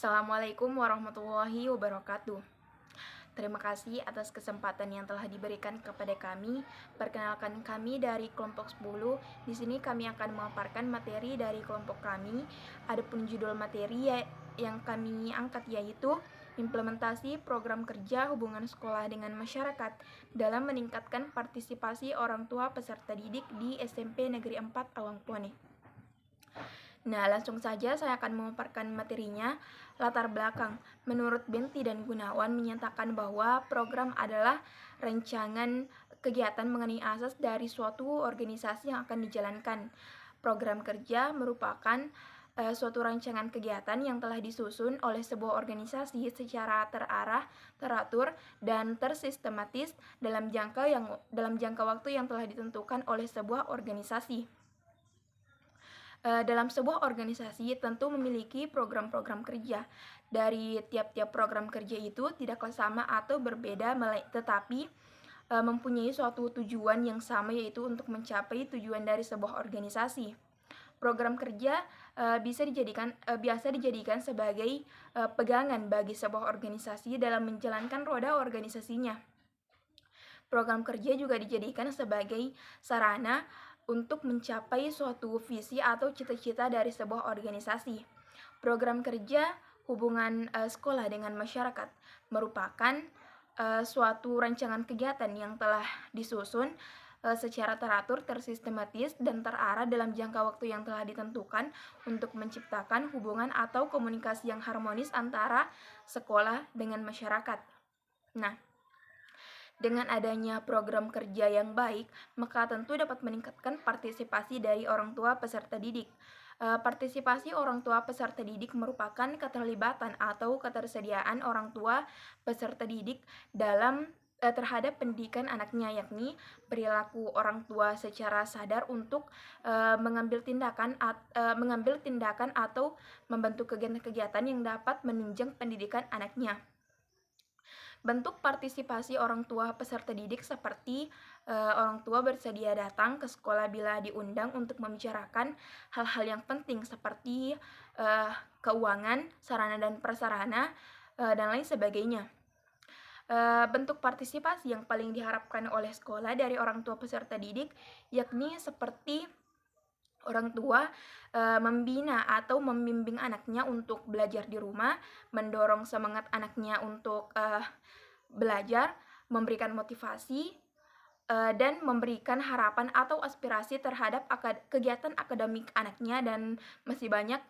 Assalamualaikum warahmatullahi wabarakatuh. Terima kasih atas kesempatan yang telah diberikan kepada kami. Perkenalkan kami dari kelompok 10. Di sini kami akan memaparkan materi dari kelompok kami. Adapun judul materi yang kami angkat yaitu implementasi program kerja hubungan sekolah dengan masyarakat dalam meningkatkan partisipasi orang tua peserta didik di SMP Negeri 4 Awangpone. Nah, langsung saja saya akan memaparkan materinya. Latar belakang. Menurut Benti dan Gunawan menyatakan bahwa program adalah rancangan kegiatan mengenai asas dari suatu organisasi yang akan dijalankan. Program kerja merupakan suatu rancangan kegiatan yang telah disusun oleh sebuah organisasi secara terarah, teratur, dan tersistematis dalam jangka waktu yang telah ditentukan oleh sebuah organisasi. Dalam sebuah organisasi tentu memiliki program-program kerja. Dari tiap-tiap program kerja itu tidaklah sama atau berbeda, tetapi mempunyai suatu tujuan yang sama, yaitu untuk mencapai tujuan dari sebuah organisasi. Program kerja biasa dijadikan sebagai pegangan bagi sebuah organisasi dalam menjalankan roda organisasinya. Program kerja juga dijadikan sebagai sarana untuk mencapai suatu visi atau cita-cita dari sebuah organisasi. Program kerja hubungan sekolah dengan masyarakat merupakan suatu rancangan kegiatan yang telah disusun secara teratur, tersistematis, dan terarah dalam jangka waktu yang telah ditentukan untuk menciptakan hubungan atau komunikasi yang harmonis antara sekolah dengan masyarakat. Nah, dengan adanya program kerja yang baik, maka tentu dapat meningkatkan partisipasi dari orang tua peserta didik. Partisipasi orang tua peserta didik merupakan keterlibatan atau ketersediaan orang tua peserta didik dalam terhadap pendidikan anaknya, yakni perilaku orang tua secara sadar untuk mengambil tindakan atau membentuk kegiatan-kegiatan yang dapat menunjang pendidikan anaknya. Bentuk partisipasi orang tua peserta didik seperti orang tua bersedia datang ke sekolah bila diundang untuk membicarakan hal-hal yang penting seperti keuangan, sarana dan prasarana, dan lain sebagainya. Bentuk partisipasi yang paling diharapkan oleh sekolah dari orang tua peserta didik yakni seperti orang tua membina atau membimbing anaknya untuk belajar di rumah, mendorong semangat anaknya untuk belajar, memberikan motivasi, dan memberikan harapan atau aspirasi terhadap kegiatan akademik anaknya, dan masih banyak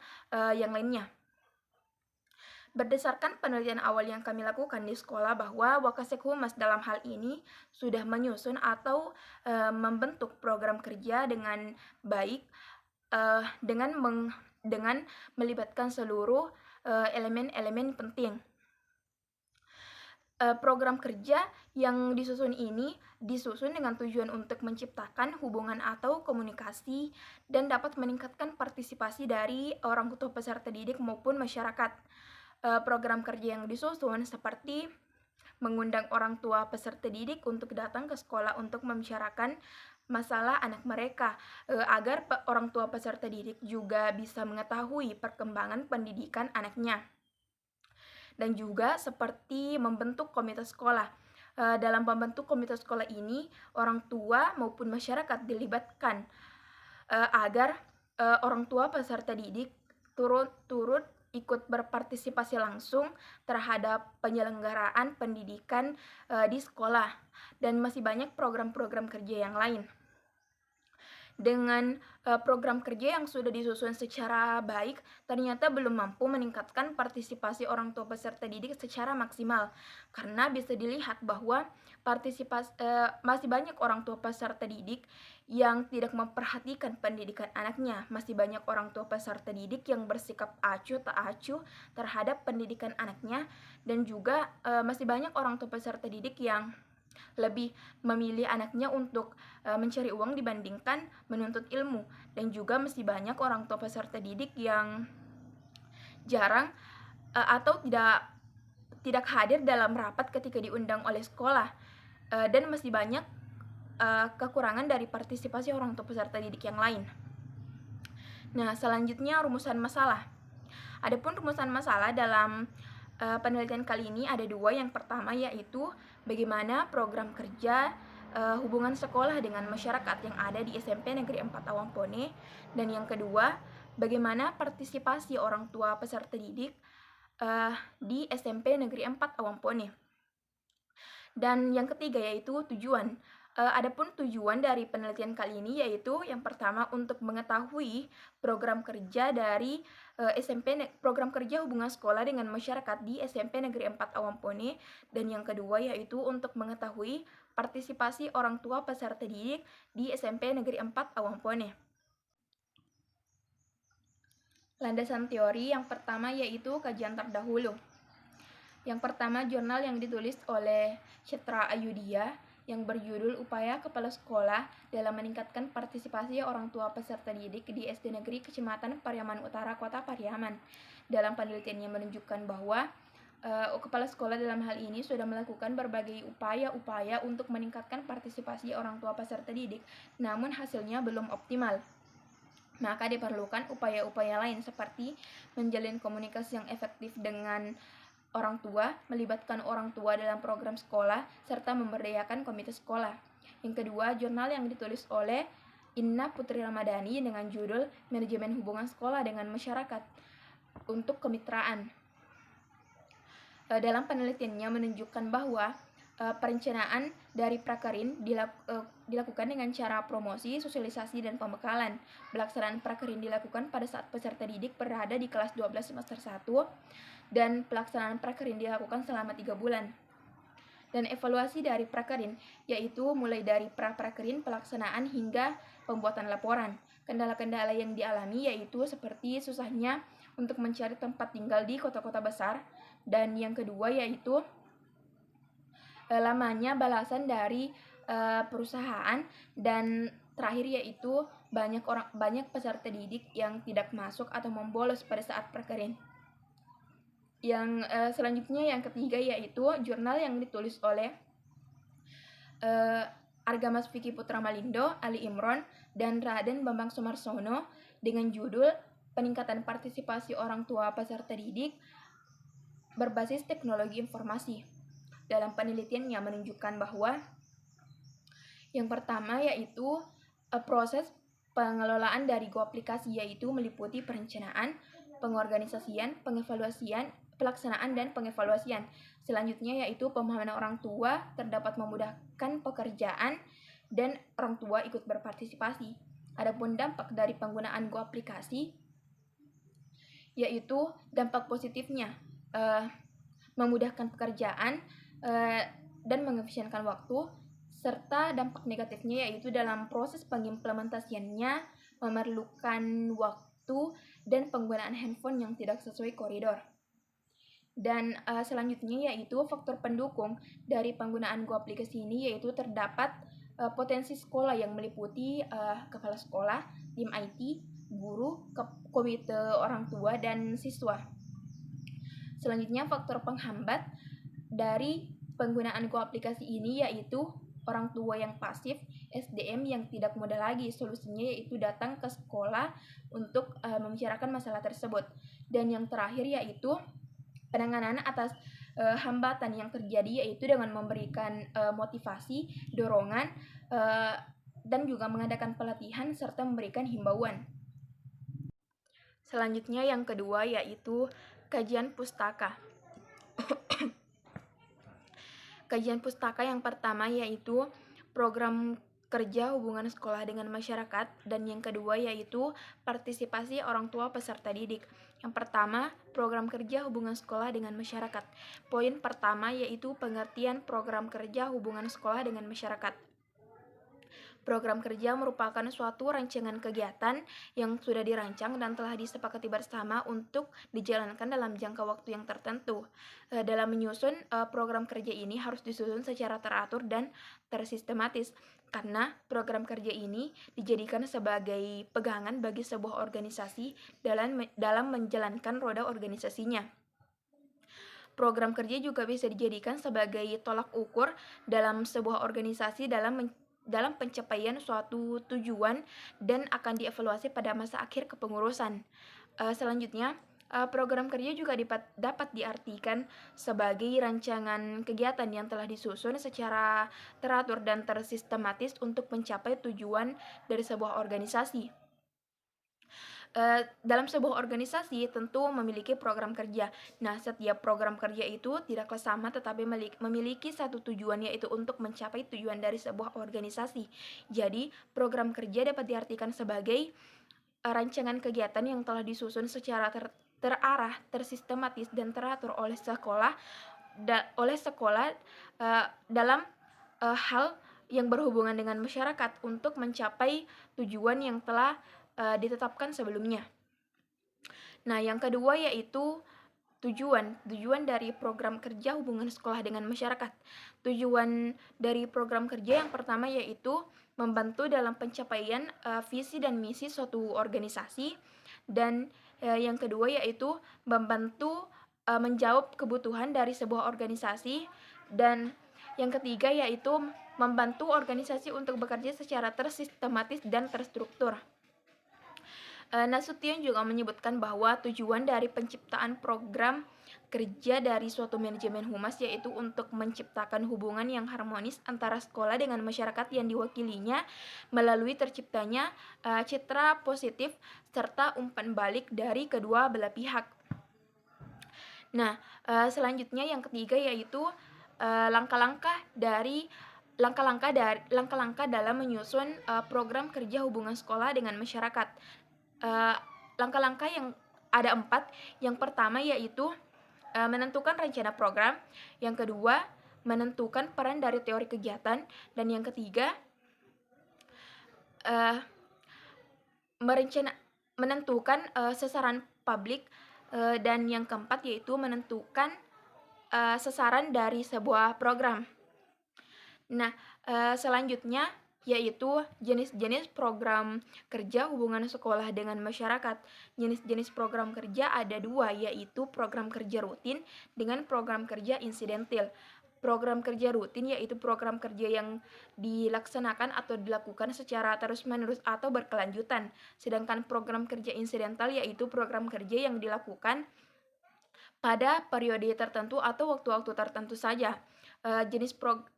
yang lainnya. Berdasarkan penelitian awal yang kami lakukan di sekolah bahwa Wakasek Humas dalam hal ini sudah menyusun atau membentuk program kerja dengan baik dengan melibatkan seluruh elemen-elemen penting. Program kerja yang disusun ini disusun dengan tujuan untuk menciptakan hubungan atau komunikasi dan dapat meningkatkan partisipasi dari orang tua peserta didik maupun masyarakat. Program kerja yang disusun seperti mengundang orang tua peserta didik untuk datang ke sekolah untuk membicarakan masalah anak mereka, agar orang tua peserta didik juga bisa mengetahui perkembangan pendidikan anaknya. Dan juga seperti membentuk komite sekolah. Dalam membentuk komite sekolah ini, orang tua maupun masyarakat dilibatkan agar orang tua peserta didik turut ikut berpartisipasi langsung terhadap penyelenggaraan pendidikan di sekolah, dan masih banyak program-program kerja yang lain. Dengan program kerja yang sudah disusun secara baik, ternyata belum mampu meningkatkan partisipasi orang tua peserta didik secara maksimal, karena bisa dilihat bahwa masih banyak orang tua peserta didik yang tidak memperhatikan pendidikan anaknya. Masih banyak orang tua peserta didik yang bersikap acuh tak acuh terhadap pendidikan anaknya, dan juga masih banyak orang tua peserta didik yang lebih memilih anaknya untuk mencari uang dibandingkan menuntut ilmu. Dan juga masih banyak orang tua peserta didik yang jarang atau tidak hadir dalam rapat ketika diundang oleh sekolah, dan masih banyak kekurangan dari partisipasi orang tua peserta didik yang lain. Nah, selanjutnya rumusan masalah. Adapun rumusan masalah dalam penelitian kali ini ada dua. Yang pertama yaitu bagaimana program kerja hubungan sekolah dengan masyarakat yang ada di SMP Negeri 4 Awangpone, dan yang kedua bagaimana partisipasi orang tua peserta didik di SMP Negeri 4 Awangpone. Dan yang ketiga yaitu tujuan. Adapun tujuan dari penelitian kali ini yaitu yang pertama untuk mengetahui program kerja dari program kerja hubungan sekolah dengan masyarakat di SMP Negeri 4 Awangpone, dan yang kedua yaitu untuk mengetahui partisipasi orang tua peserta didik di SMP Negeri 4 Awangpone. Landasan teori yang pertama yaitu kajian terdahulu. Yang pertama, jurnal yang ditulis oleh Citra Ayudia yang berjudul Upaya Kepala Sekolah dalam Meningkatkan Partisipasi Orang Tua Peserta Didik di SD Negeri Kecamatan Pariaman Utara, Kota Pariaman. Dalam penelitiannya menunjukkan bahwa kepala sekolah dalam hal ini sudah melakukan berbagai upaya-upaya untuk meningkatkan partisipasi orang tua peserta didik, namun hasilnya belum optimal. Maka diperlukan upaya-upaya lain seperti menjalin komunikasi yang efektif dengan orang tua, melibatkan orang tua dalam program sekolah, serta memberdayakan komite sekolah. Yang kedua, jurnal yang ditulis oleh Inna Putri Ramadhani dengan judul Manajemen Hubungan Sekolah dengan Masyarakat untuk Kemitraan. Dalam penelitiannya menunjukkan bahwa perencanaan dari prakerin dilakukan dengan cara promosi, sosialisasi, dan pembekalan. Pelaksanaan prakerin dilakukan pada saat peserta didik berada di kelas 12 semester 1, dan pelaksanaan prakerin dilakukan selama 3 bulan. Dan evaluasi dari prakerin yaitu mulai dari prakerin, pelaksanaan, hingga pembuatan laporan. Kendala-kendala yang dialami yaitu seperti susahnya untuk mencari tempat tinggal di kota-kota besar, dan yang kedua yaitu lamanya balasan dari perusahaan, dan terakhir yaitu banyak peserta didik yang tidak masuk atau membolos pada saat prakerin. Yang selanjutnya yang ketiga yaitu jurnal yang ditulis oleh Argamas Vicky Putra Malindo, Ali Imron, dan Raden Bambang Sumarsono dengan judul Peningkatan Partisipasi Orang Tua Peserta Didik Berbasis Teknologi Informasi. Dalam penelitiannya menunjukkan bahwa yang pertama yaitu proses pengelolaan dari Go aplikasi, yaitu meliputi perencanaan, pengorganisasian, pengevaluasian, pelaksanaan, dan pengevaluasian. Selanjutnya yaitu pemahaman orang tua terdapat memudahkan pekerjaan dan orang tua ikut berpartisipasi. Adapun dampak dari penggunaan Go aplikasi yaitu dampak positifnya memudahkan pekerjaan dan mengefisienkan waktu, serta dampak negatifnya yaitu dalam proses pengimplementasiannya memerlukan waktu dan penggunaan handphone yang tidak sesuai koridor. Dan selanjutnya yaitu faktor pendukung dari penggunaan Go aplikasi ini yaitu terdapat potensi sekolah yang meliputi kepala sekolah, tim IT, guru, komite orang tua, dan siswa. Selanjutnya faktor penghambat dari penggunaan Go aplikasi ini yaitu orang tua yang pasif, SDM yang tidak mudah lagi. Solusinya yaitu datang ke sekolah untuk membicarakan masalah tersebut. Dan yang terakhir yaitu penanganan atas hambatan yang terjadi yaitu dengan memberikan motivasi, dorongan, dan juga mengadakan pelatihan serta memberikan himbauan. Selanjutnya yang kedua yaitu kajian pustaka. Kajian pustaka yang pertama yaitu program kerja hubungan sekolah dengan masyarakat, dan yang kedua yaitu partisipasi orang tua peserta didik. Yang pertama, program kerja hubungan sekolah dengan masyarakat. Poin pertama yaitu pengertian program kerja hubungan sekolah dengan masyarakat. Program kerja merupakan suatu rancangan kegiatan yang sudah dirancang dan telah disepakati bersama untuk dijalankan dalam jangka waktu yang tertentu. Dalam menyusun program kerja ini harus disusun secara teratur dan tersistematis, karena program kerja ini dijadikan sebagai pegangan bagi sebuah organisasi dalam menjalankan roda organisasinya. Program kerja juga bisa dijadikan sebagai tolak ukur dalam sebuah organisasi dalam pencapaian suatu tujuan dan akan dievaluasi pada masa akhir kepengurusan. Selanjutnya, Program kerja juga dapat diartikan sebagai rancangan kegiatan yang telah disusun secara teratur dan tersistematis untuk mencapai tujuan dari sebuah organisasi. Dalam sebuah organisasi tentu memiliki program kerja. Nah, setiap program kerja itu tidaklah sama tetapi memiliki satu tujuan, yaitu untuk mencapai tujuan dari sebuah organisasi. Jadi, program kerja dapat diartikan sebagai rancangan kegiatan yang telah disusun secara terarah, tersistematis, dan teratur oleh sekolah dalam hal yang berhubungan dengan masyarakat untuk mencapai tujuan yang telah ditetapkan sebelumnya. Nah, yang kedua yaitu tujuan dari program kerja hubungan sekolah dengan masyarakat. Tujuan dari program kerja yang pertama yaitu membantu dalam pencapaian visi dan misi suatu organisasi, dan yang kedua yaitu membantu menjawab kebutuhan dari sebuah organisasi, dan yang ketiga yaitu membantu organisasi untuk bekerja secara tersistematis dan terstruktur. Nasution juga menyebutkan bahwa tujuan dari penciptaan program kerja dari suatu manajemen humas yaitu untuk menciptakan hubungan yang harmonis antara sekolah dengan masyarakat yang diwakilinya melalui terciptanya citra positif serta umpan balik dari kedua belah pihak. Nah, selanjutnya yang ketiga yaitu langkah-langkah dalam menyusun program kerja hubungan sekolah dengan masyarakat. Langkah-langkah yang ada 4. Yang pertama yaitu menentukan rencana program, yang kedua menentukan peran dari teori kegiatan, dan yang ketiga menentukan sasaran publik, dan yang keempat yaitu menentukan sasaran dari sebuah program. Nah, selanjutnya yaitu jenis-jenis program kerja hubungan sekolah dengan masyarakat. Jenis-jenis program kerja ada 2, yaitu program kerja rutin dengan program kerja insidental. Program kerja rutin yaitu program kerja yang dilaksanakan atau dilakukan secara terus-menerus atau berkelanjutan. Sedangkan program kerja insidental yaitu program kerja yang dilakukan pada periode tertentu atau waktu-waktu tertentu saja.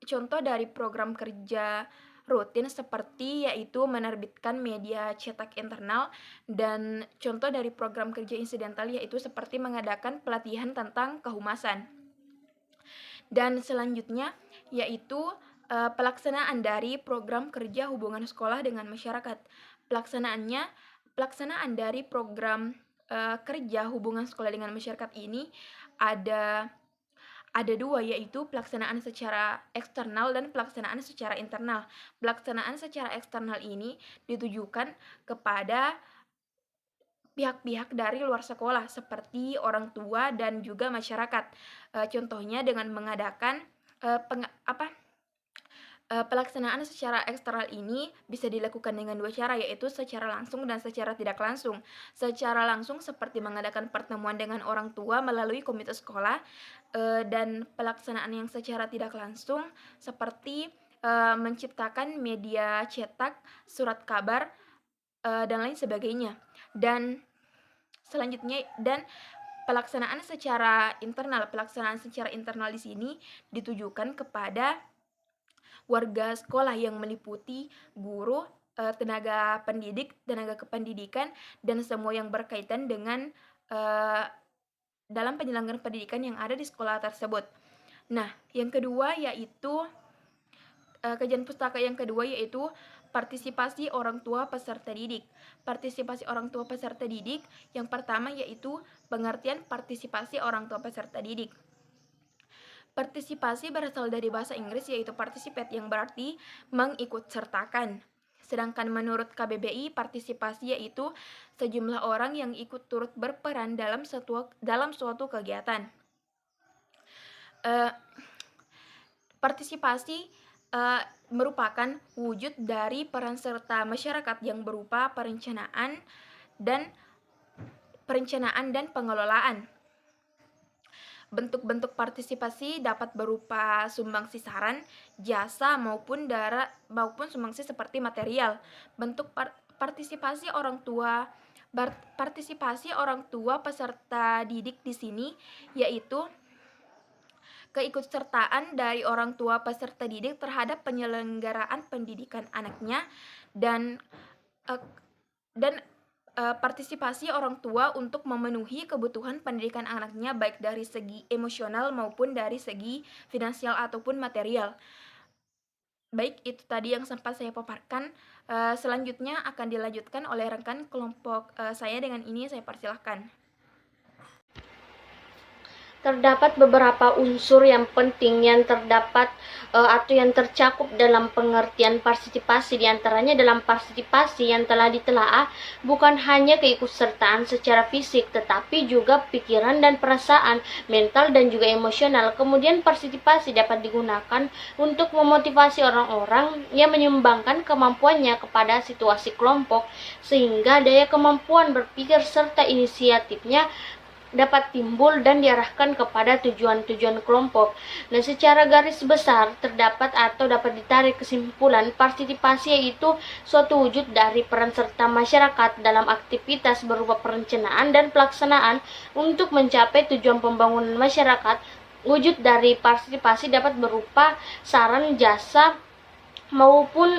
Contoh dari program kerja rutin seperti yaitu menerbitkan media cetak internal, dan contoh dari program kerja insidental yaitu seperti mengadakan pelatihan tentang kehumasan. Dan selanjutnya yaitu pelaksanaan dari program kerja hubungan sekolah dengan masyarakat. Pelaksanaan dari program kerja hubungan sekolah dengan masyarakat ini ada 2, yaitu pelaksanaan secara eksternal dan pelaksanaan secara internal. Pelaksanaan secara eksternal ini ditujukan kepada pihak-pihak dari luar sekolah seperti orang tua dan juga masyarakat. Contohnya dengan mengadakan pelaksanaan secara eksternal ini bisa dilakukan dengan 2 cara, yaitu secara langsung dan secara tidak langsung. Secara langsung seperti mengadakan pertemuan dengan orang tua melalui komite sekolah, dan pelaksanaan yang secara tidak langsung seperti menciptakan media cetak, surat kabar, dan lain sebagainya. Dan selanjutnya pelaksanaan secara internal di sini ditujukan kepada warga sekolah yang meliputi guru, tenaga pendidik, tenaga kependidikan, dan semua yang berkaitan dengan dalam penyelenggaraan pendidikan yang ada di sekolah tersebut. Nah, yang kedua yaitu kajian pustaka yang kedua yaitu partisipasi orang tua peserta didik. Partisipasi orang tua peserta didik yang pertama yaitu pengertian partisipasi orang tua peserta didik. Partisipasi berasal dari bahasa Inggris yaitu participate yang berarti mengikutsertakan. Sedangkan menurut KBBI, partisipasi yaitu sejumlah orang yang ikut turut berperan dalam suatu kegiatan. Partisipasi merupakan wujud dari peran serta masyarakat yang berupa perencanaan dan pengelolaan. Bentuk-bentuk partisipasi dapat berupa sumbangsi saran, jasa maupun sumbangsi seperti material. Bentuk partisipasi orang tua Partisipasi orang tua peserta didik di sini yaitu keikutsertaan dari orang tua peserta didik terhadap penyelenggaraan pendidikan anaknya dan eh, dan partisipasi orang tua untuk memenuhi kebutuhan pendidikan anaknya baik dari segi emosional maupun dari segi finansial ataupun material. Baik, itu tadi yang sempat saya paparkan. Selanjutnya akan dilanjutkan oleh rekan kelompok saya. Dengan ini saya persilahkan. Terdapat beberapa unsur yang penting yang terdapat atau yang tercakup dalam pengertian partisipasi. Di antaranya dalam partisipasi yang telah ditelaah bukan hanya keikutsertaan secara fisik, tetapi juga pikiran dan perasaan, mental dan juga emosional. Kemudian partisipasi dapat digunakan untuk memotivasi orang-orang yang menyumbangkan kemampuannya kepada situasi kelompok, sehingga daya kemampuan berpikir serta inisiatifnya dapat timbul dan diarahkan kepada tujuan-tujuan kelompok. Nah, secara garis besar terdapat atau dapat ditarik kesimpulan partisipasi yaitu suatu wujud dari peran serta masyarakat dalam aktivitas berupa perencanaan dan pelaksanaan untuk mencapai tujuan pembangunan masyarakat. Wujud dari partisipasi dapat berupa saran, jasa, maupun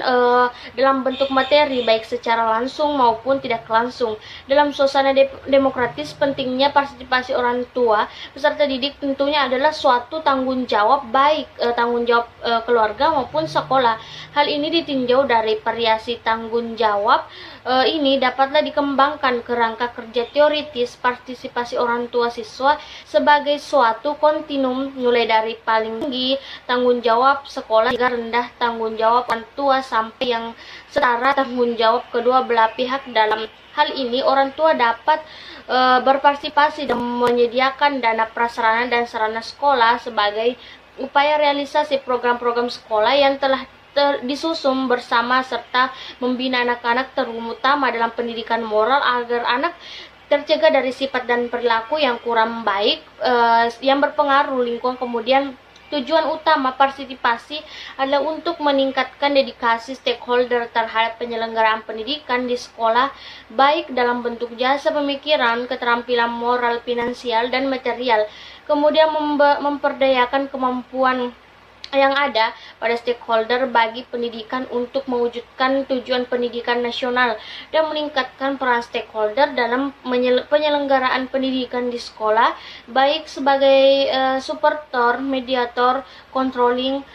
dalam bentuk materi baik secara langsung maupun tidak langsung. Dalam suasana demokratis, pentingnya partisipasi orang tua peserta didik tentunya adalah suatu tanggung jawab baik tanggung jawab keluarga maupun sekolah. Hal ini ditinjau dari variasi tanggung jawab ini dapatlah dikembangkan kerangka kerja teoritis partisipasi orang tua siswa sebagai suatu kontinum mulai dari paling tinggi tanggung jawab sekolah hingga rendah tanggung jawab orang tua sampai yang setara tanggung jawab kedua belah pihak. Dalam hal ini orang tua dapat berpartisipasi dan menyediakan dana prasarana dan sarana sekolah sebagai upaya realisasi program-program sekolah yang telah disusun bersama serta membina anak-anak terutama dalam pendidikan moral agar anak tercegah dari sifat dan perilaku yang kurang baik yang berpengaruh lingkungan. Kemudian tujuan utama partisipasi adalah untuk meningkatkan dedikasi stakeholder terhadap penyelenggaraan pendidikan di sekolah, baik dalam bentuk jasa pemikiran, keterampilan moral, finansial, dan material. Kemudian memperdayakan kemampuan yang ada pada stakeholder bagi pendidikan untuk mewujudkan tujuan pendidikan nasional dan meningkatkan peran stakeholder dalam penyelenggaraan pendidikan di sekolah, baik sebagai supporter, mediator, controlling,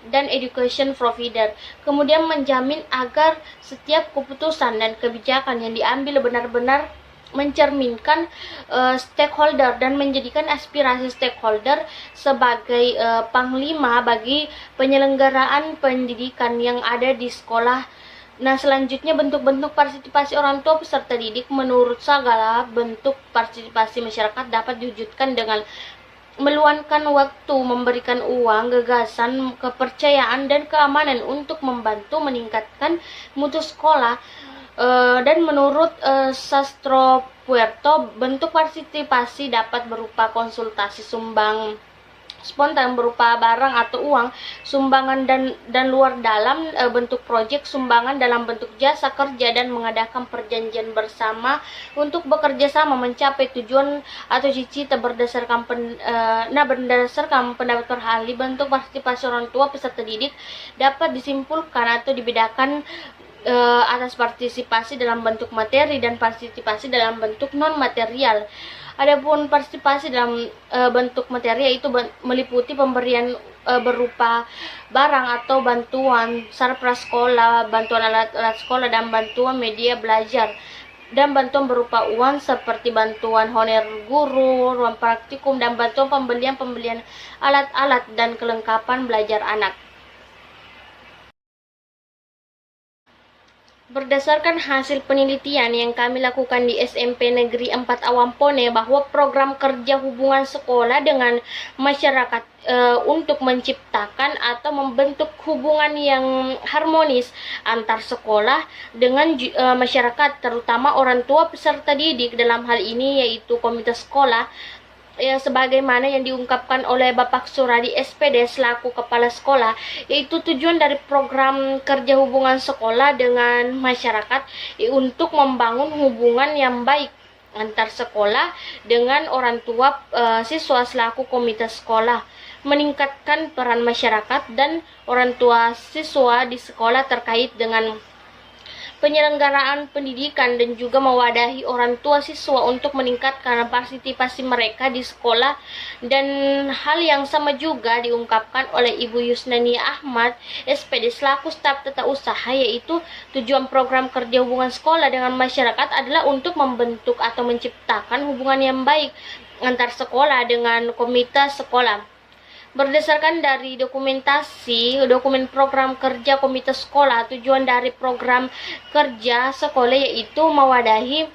dan education provider. Kemudian menjamin agar setiap keputusan dan kebijakan yang diambil benar-benar mencerminkan stakeholder dan menjadikan aspirasi stakeholder sebagai panglima bagi penyelenggaraan pendidikan yang ada di sekolah. Nah, selanjutnya bentuk-bentuk partisipasi orang tua peserta didik. Menurut segala bentuk partisipasi masyarakat dapat diwujudkan dengan meluangkan waktu, memberikan uang, gagasan, kepercayaan, dan keamanan untuk membantu meningkatkan mutu sekolah. Dan menurut Sastro Puerto, bentuk partisipasi dapat berupa konsultasi sumbang spontan berupa barang atau uang, sumbangan dan luar dalam bentuk proyek, sumbangan dalam bentuk jasa kerja, dan mengadakan perjanjian bersama untuk bekerja sama mencapai tujuan atau cita-cita berdasarkan berdasarkan pendapat per ahli. Bentuk partisipasi orang tua peserta didik dapat disimpulkan atau dibedakan atas partisipasi dalam bentuk materi dan partisipasi dalam bentuk non material. Adapun partisipasi dalam bentuk materi yaitu meliputi pemberian berupa barang atau bantuan sarpras sekolah, bantuan alat-alat sekolah, dan bantuan media belajar, dan bantuan berupa uang seperti bantuan honorer guru, ruang praktikum, dan bantuan pembelian alat-alat dan kelengkapan belajar anak. Berdasarkan hasil penelitian yang kami lakukan di SMP Negeri 4 Awampone, bahwa program kerja hubungan sekolah dengan masyarakat untuk menciptakan atau membentuk hubungan yang harmonis antar sekolah dengan masyarakat, terutama orang tua peserta didik, dalam hal ini yaitu komite sekolah, ya sebagaimana yang diungkapkan oleh Bapak Suradi SPD selaku kepala sekolah, yaitu tujuan dari program kerja hubungan sekolah dengan masyarakat untuk membangun hubungan yang baik antar sekolah dengan orang tua siswa selaku komite sekolah, meningkatkan peran masyarakat dan orang tua siswa di sekolah terkait dengan penyelenggaraan pendidikan dan juga mewadahi orang tua siswa untuk meningkatkan partisipasi mereka di sekolah. Dan hal yang sama juga diungkapkan oleh Ibu Yusnania Ahmad SPD selaku staf tata usaha, yaitu tujuan program kerja hubungan sekolah dengan masyarakat adalah untuk membentuk atau menciptakan hubungan yang baik antar sekolah dengan komite sekolah. Berdasarkan dari dokumen program kerja komite sekolah, tujuan dari program kerja sekolah yaitu mewadahi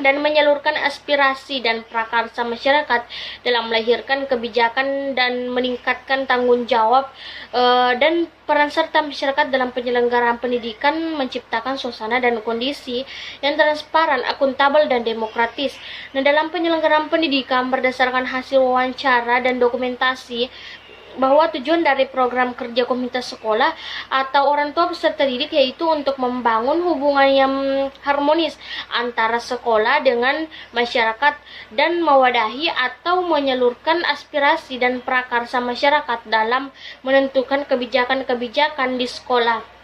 dan menyalurkan aspirasi dan prakarsa masyarakat dalam melahirkan kebijakan dan meningkatkan tanggung jawab dan peran serta masyarakat dalam penyelenggaraan pendidikan, menciptakan suasana dan kondisi yang transparan, akuntabel, dan demokratis. Nah, dalam penyelenggaraan pendidikan berdasarkan hasil wawancara dan dokumentasi bahwa tujuan dari program kerja komite sekolah atau orang tua peserta didik yaitu untuk membangun hubungan yang harmonis antara sekolah dengan masyarakat dan mewadahi atau menyalurkan aspirasi dan prakarsa masyarakat dalam menentukan kebijakan-kebijakan di sekolah.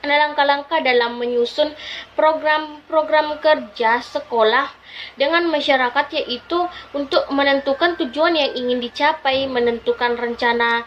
Langkah-langkah dalam menyusun program-program kerja sekolah dengan masyarakat yaitu untuk menentukan tujuan yang ingin dicapai, menentukan rencana,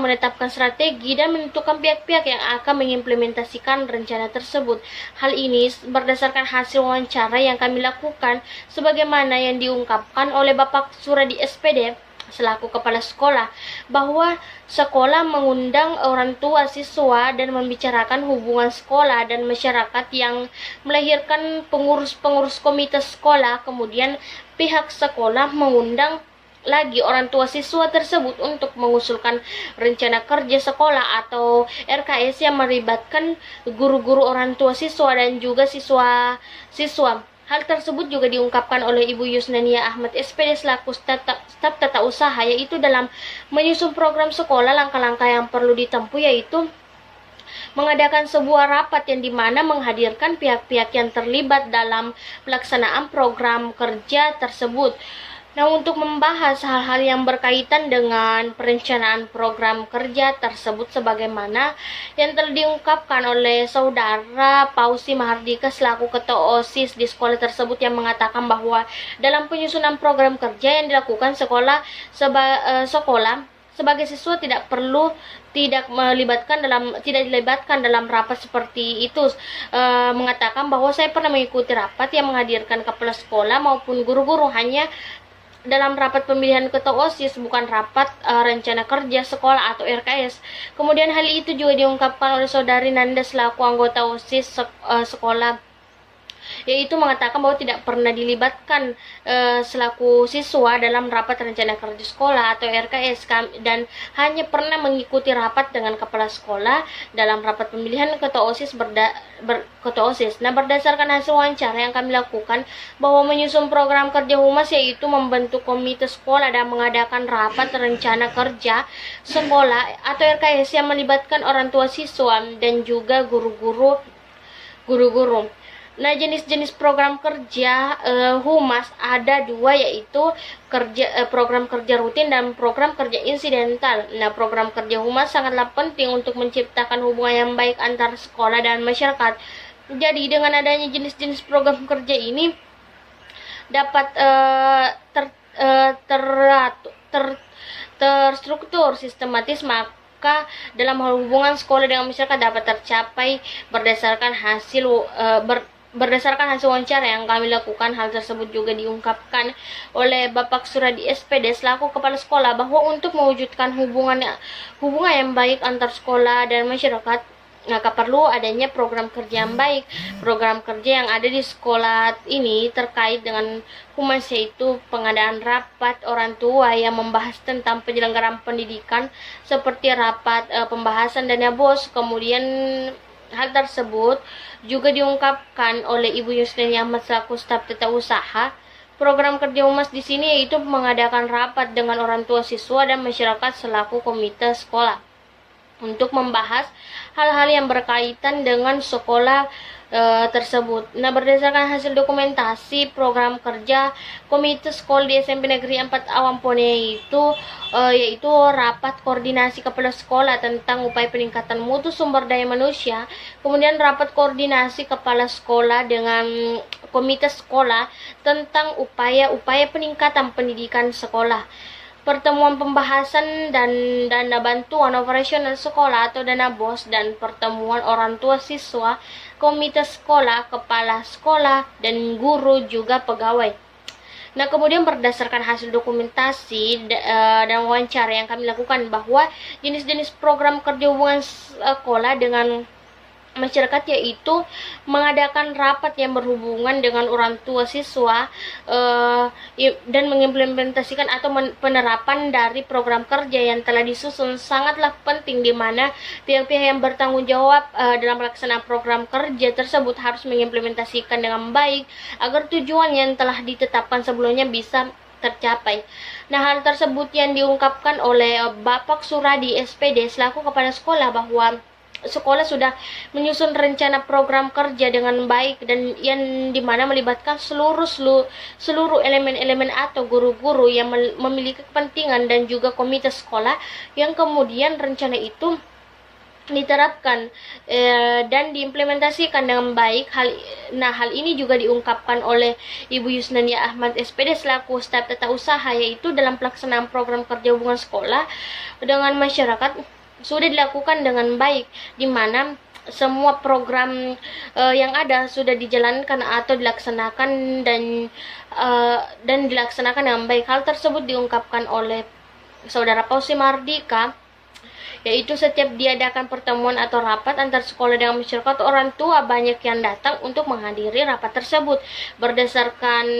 menetapkan strategi, dan menentukan pihak-pihak yang akan mengimplementasikan rencana tersebut. Hal ini berdasarkan hasil wawancara yang kami lakukan sebagaimana yang diungkapkan oleh Bapak Suradi SPD selaku kepala sekolah, bahwa sekolah mengundang orang tua siswa dan membicarakan hubungan sekolah dan masyarakat yang melahirkan pengurus-pengurus komite sekolah. Kemudian pihak sekolah mengundang lagi orang tua siswa tersebut untuk mengusulkan rencana kerja sekolah atau RKS yang melibatkan guru-guru, orang tua siswa, dan juga siswa-siswa. Hal tersebut juga diungkapkan oleh Ibu Yusnania Ahmad SPD selaku staf tata usaha, yaitu dalam menyusun program sekolah, langkah-langkah yang perlu ditempuh yaitu mengadakan sebuah rapat yang dimana menghadirkan pihak-pihak yang terlibat dalam pelaksanaan program kerja tersebut. Nah, untuk membahas hal-hal yang berkaitan dengan perencanaan program kerja tersebut sebagaimana yang telah diungkapkan oleh Saudara Pausi Mahardika selaku Ketua OSIS di sekolah tersebut, yang mengatakan bahwa dalam penyusunan program kerja yang dilakukan sekolah sebagai siswa tidak dilibatkan dalam rapat seperti itu. Mengatakan bahwa saya pernah mengikuti rapat yang menghadirkan kepala sekolah maupun guru-guru hanya dalam rapat pemilihan ketua OSIS, bukan rapat rencana kerja sekolah atau RKS. Kemudian hal itu juga diungkapkan oleh Saudari Nanda selaku anggota OSIS sekolah, yaitu mengatakan bahwa tidak pernah dilibatkan selaku siswa dalam rapat rencana kerja sekolah atau RKS, dan hanya pernah mengikuti rapat dengan kepala sekolah dalam rapat pemilihan ketua OSIS ketua OSIS. Nah, berdasarkan hasil wawancara yang kami lakukan bahwa menyusun program kerja humas yaitu membentuk komite sekolah dan mengadakan rapat rencana kerja sekolah atau RKS yang melibatkan orang tua siswa dan juga guru-guru. Nah, jenis-jenis program kerja humas ada dua, yaitu program kerja rutin dan program kerja insidental. Nah, program kerja humas sangatlah penting untuk menciptakan hubungan yang baik antar sekolah dan masyarakat. Jadi, dengan adanya jenis-jenis program kerja ini dapat terstruktur sistematis, maka dalam hal hubungan sekolah dengan masyarakat dapat tercapai berdasarkan hasil wawancara yang kami lakukan. Hal tersebut juga diungkapkan oleh Bapak Suradi SPD selaku kepala sekolah bahwa untuk mewujudkan hubungan yang baik antar sekolah dan masyarakat, maka perlu adanya program kerja yang baik. Program kerja yang ada di sekolah ini terkait dengan humas, yaitu pengadaan rapat orang tua yang membahas tentang penyelenggaraan pendidikan seperti rapat pembahasan dana BOS. Kemudian hal tersebut juga diungkapkan oleh Ibu Yusnania Ahmad selaku staf tata usaha Program kerja humas di sini yaitu mengadakan rapat dengan orang tua siswa dan masyarakat selaku komite sekolah untuk membahas hal-hal yang berkaitan dengan sekolah tersebut. Nah, berdasarkan hasil dokumentasi program kerja Komite Sekolah di SMP Negeri 4 Awampone itu yaitu rapat koordinasi kepala sekolah tentang upaya peningkatan mutu sumber daya manusia, kemudian rapat koordinasi kepala sekolah dengan komite sekolah tentang upaya-upaya peningkatan pendidikan sekolah. Pertemuan pembahasan dan dana bantuan operasional sekolah atau dana BOS, dan pertemuan orang tua siswa, komite sekolah, kepala sekolah, dan guru juga pegawai. Nah, kemudian berdasarkan hasil dokumentasi dan wawancara yang kami lakukan bahwa jenis-jenis program kerja hubungan sekolah dengan masyarakat yaitu mengadakan rapat yang berhubungan dengan orang tua siswa dan mengimplementasikan atau penerapan dari program kerja yang telah disusun sangatlah penting, di mana pihak-pihak yang bertanggung jawab dalam pelaksanaan program kerja tersebut harus mengimplementasikan dengan baik agar tujuan yang telah ditetapkan sebelumnya bisa tercapai. Nah, hal tersebut yang diungkapkan oleh Bapak Suradi SPD selaku kepala sekolah bahwa sekolah sudah menyusun rencana program kerja dengan baik dan yang dimana melibatkan seluruh elemen-elemen atau guru-guru yang memiliki kepentingan dan juga komite sekolah, yang kemudian rencana itu diterapkan dan diimplementasikan dengan baik. Hal ini juga diungkapkan oleh Ibu Yusnania Ahmad SPD selaku staf tata usaha, yaitu dalam pelaksanaan program kerja hubungan sekolah dengan masyarakat sudah dilakukan dengan baik, di mana semua program yang ada sudah dijalankan atau dilaksanakan dan dilaksanakan dengan baik. Hal tersebut diungkapkan oleh Saudara Pausi Mardika, yaitu setiap diadakan pertemuan atau rapat antar sekolah dengan masyarakat, orang tua banyak yang datang untuk menghadiri rapat tersebut. Berdasarkan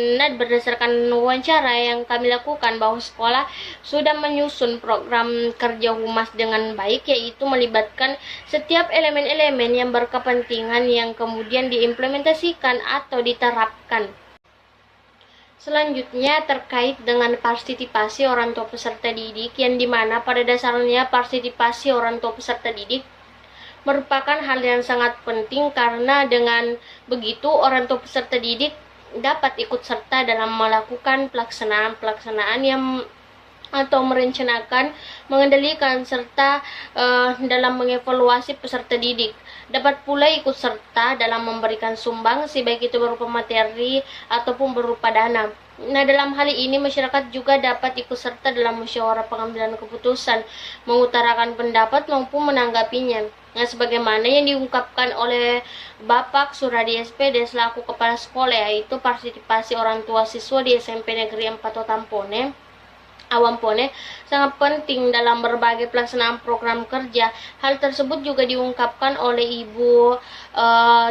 wawancara yang kami lakukan bahwa sekolah sudah menyusun program kerja humas dengan baik, yaitu melibatkan setiap elemen-elemen yang berkepentingan yang kemudian diimplementasikan atau diterapkan. Selanjutnya terkait dengan partisipasi orang tua peserta didik, yang dimana pada dasarnya partisipasi orang tua peserta didik merupakan hal yang sangat penting, karena dengan begitu orang tua peserta didik dapat ikut serta dalam melakukan pelaksanaan yang atau merencanakan, mengendalikan, serta dalam mengevaluasi peserta didik. Dapat pula ikut serta dalam memberikan sumbangsi, baik itu berupa materi ataupun berupa dana. Nah, dalam hal ini masyarakat juga dapat ikut serta dalam musyawarah pengambilan keputusan, mengutarakan pendapat maupun menanggapinya. Nah, sebagaimana yang diungkapkan oleh Bapak Suradi SPD selaku kepala sekolah, yaitu partisipasi orang tua siswa di SMP Negeri 4 Awampone sangat penting dalam berbagai pelaksanaan program kerja. Hal tersebut juga diungkapkan oleh Ibu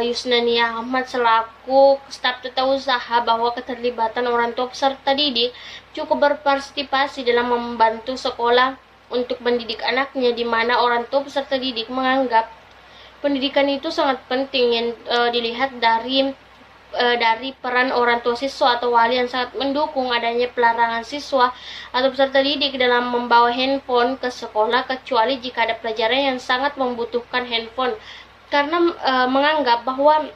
Yusnania Ahmad selaku staf tata usaha bahwa keterlibatan orang tua peserta didik cukup berpartisipasi dalam membantu sekolah untuk mendidik anaknya, di mana orang tua peserta didik menganggap pendidikan itu sangat penting, yang dilihat dari peran orang tua siswa atau wali yang sangat mendukung adanya pelarangan siswa atau peserta didik dalam membawa handphone ke sekolah, kecuali jika ada pelajaran yang sangat membutuhkan handphone, karena menganggap bahwa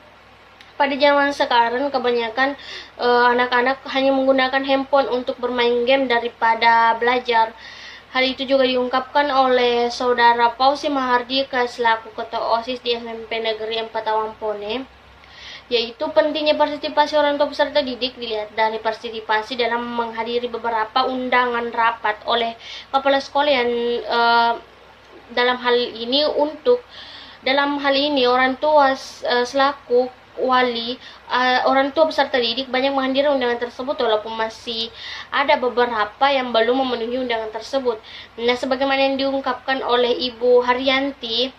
pada zaman sekarang kebanyakan anak-anak hanya menggunakan handphone untuk bermain game daripada belajar. Hal itu juga diungkapkan oleh Saudara Pausi Mahardika selaku Ketua OSIS di SMP Negeri 4 Awampone, yaitu pentingnya partisipasi orang tua peserta didik dilihat dari partisipasi dalam menghadiri beberapa undangan rapat oleh kepala sekolah yang dalam hal ini orang tua selaku wali orang tua peserta didik banyak menghadiri undangan tersebut, walaupun masih ada beberapa yang belum memenuhi undangan tersebut. Nah, sebagaimana yang diungkapkan oleh Ibu Haryanti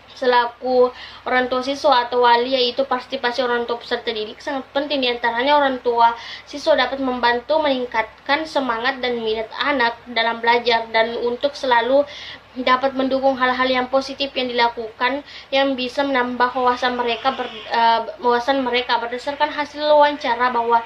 selaku orang tua siswa atau wali, yaitu partisipasi orang tua peserta didik sangat penting. Diantaranya orang tua siswa dapat membantu meningkatkan semangat dan minat anak dalam belajar, dan untuk selalu dapat mendukung hal-hal yang positif yang dilakukan yang bisa menambah wawasan mereka. Berdasarkan hasil wawancara bahwa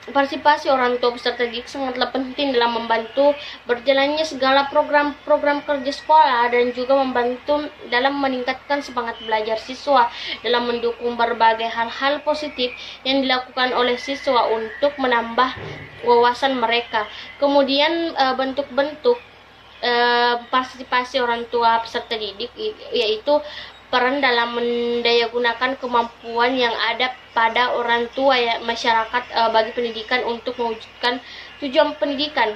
Partisipasi orang tua peserta didik sangatlah penting dalam membantu berjalannya segala program-program kerja sekolah dan juga membantu dalam meningkatkan semangat belajar siswa dalam mendukung berbagai hal-hal positif yang dilakukan oleh siswa untuk menambah wawasan mereka. Kemudian bentuk-bentuk partisipasi orang tua peserta didik yaitu peran dalam mendayagunakan kemampuan yang ada pada orang tua masyarakat bagi pendidikan untuk mewujudkan tujuan pendidikan.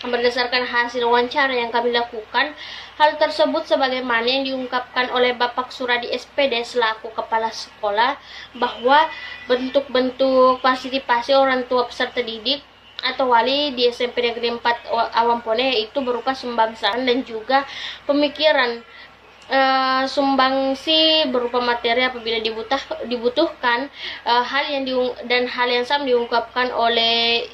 Berdasarkan hasil wawancara yang kami lakukan, hal tersebut sebagaimana yang diungkapkan oleh Bapak Suradi SPD selaku Kepala Sekolah, bahwa bentuk-bentuk partisipasi orang tua peserta didik atau wali di SMP Negeri 4 Awampone yaitu berupa sumbangsaan dan juga pemikiran, sumbangsi berupa materi apabila dibutuhkan, hal yang sama diungkapkan oleh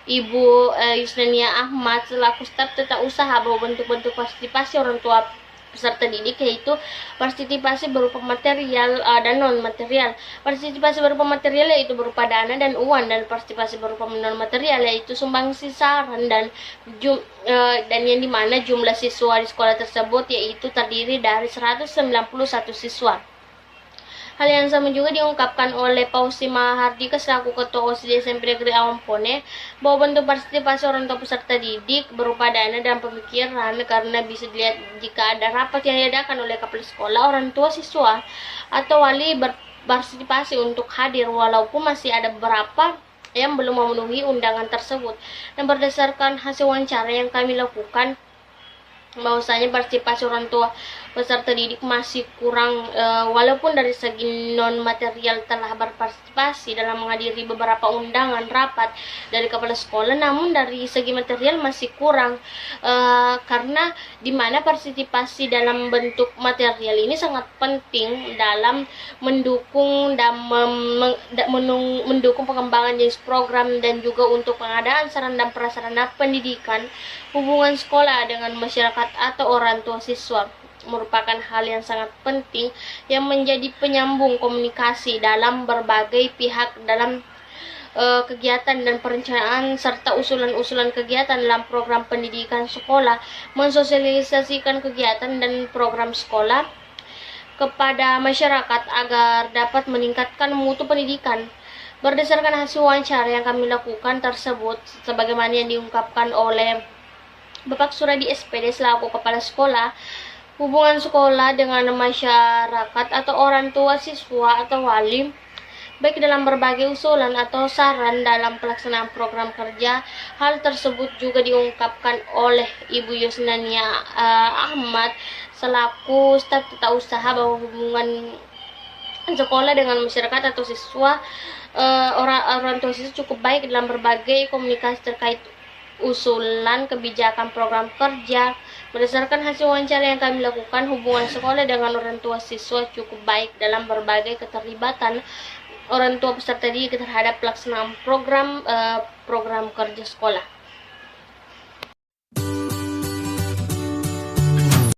Ibu Yusnania Ahmad selaku staf tata usaha bahwa bentuk-bentuk partisipasi orang tua peserta didik yaitu partisipasi berupa material dan non material. Partisipasi berupa material yaitu berupa dana dan uang, dan partisipasi berupa non material yaitu sumbangsi saran dan yang dimana jumlah siswa di sekolah tersebut yaitu terdiri dari 191 siswa. Hal yang sama juga diungkapkan oleh Pausi Mahardika selaku Ketua OSIS di SMP Negeri Awampone bahwa bentuk partisipasi orang tua peserta didik berupa dana dan pemikiran, karena bisa dilihat jika ada rapat yang diadakan oleh kepala sekolah, orang tua siswa atau wali berpartisipasi untuk hadir walaupun masih ada beberapa yang belum memenuhi undangan tersebut. Dan berdasarkan hasil wawancara yang kami lakukan, bahwasanya partisipasi orang tua peserta didik masih kurang, walaupun dari segi non material telah berpartisipasi dalam menghadiri beberapa undangan rapat dari kepala sekolah, namun dari segi material masih kurang, karena dimana partisipasi dalam bentuk material ini sangat penting dalam mendukung dan mendukung pengembangan jenis program dan juga untuk pengadaan sarana dan prasarana pendidikan, hubungan sekolah dengan masyarakat atau orang tua siswa merupakan hal yang sangat penting yang menjadi penyambung komunikasi dalam berbagai pihak dalam kegiatan dan perencanaan serta usulan-usulan kegiatan dalam program pendidikan sekolah, mensosialisasikan kegiatan dan program sekolah kepada masyarakat agar dapat meningkatkan mutu pendidikan. Berdasarkan hasil wawancara yang kami lakukan tersebut, sebagaimana yang diungkapkan oleh Bapak Suradi SPD selaku Kepala Sekolah, hubungan sekolah dengan masyarakat atau orang tua siswa atau wali, baik dalam berbagai usulan atau saran dalam pelaksanaan program kerja. Hal tersebut juga diungkapkan oleh Ibu Yusnania Ahmad selaku staf tata usaha bahwa hubungan sekolah dengan masyarakat atau siswa, orang tua siswa cukup baik dalam berbagai komunikasi terkait usulan kebijakan program kerja. Berdasarkan hasil wawancara yang kami lakukan, hubungan sekolah dengan orang tua siswa cukup baik dalam berbagai keterlibatan orang tua peserta didik terhadap pelaksanaan program kerja sekolah.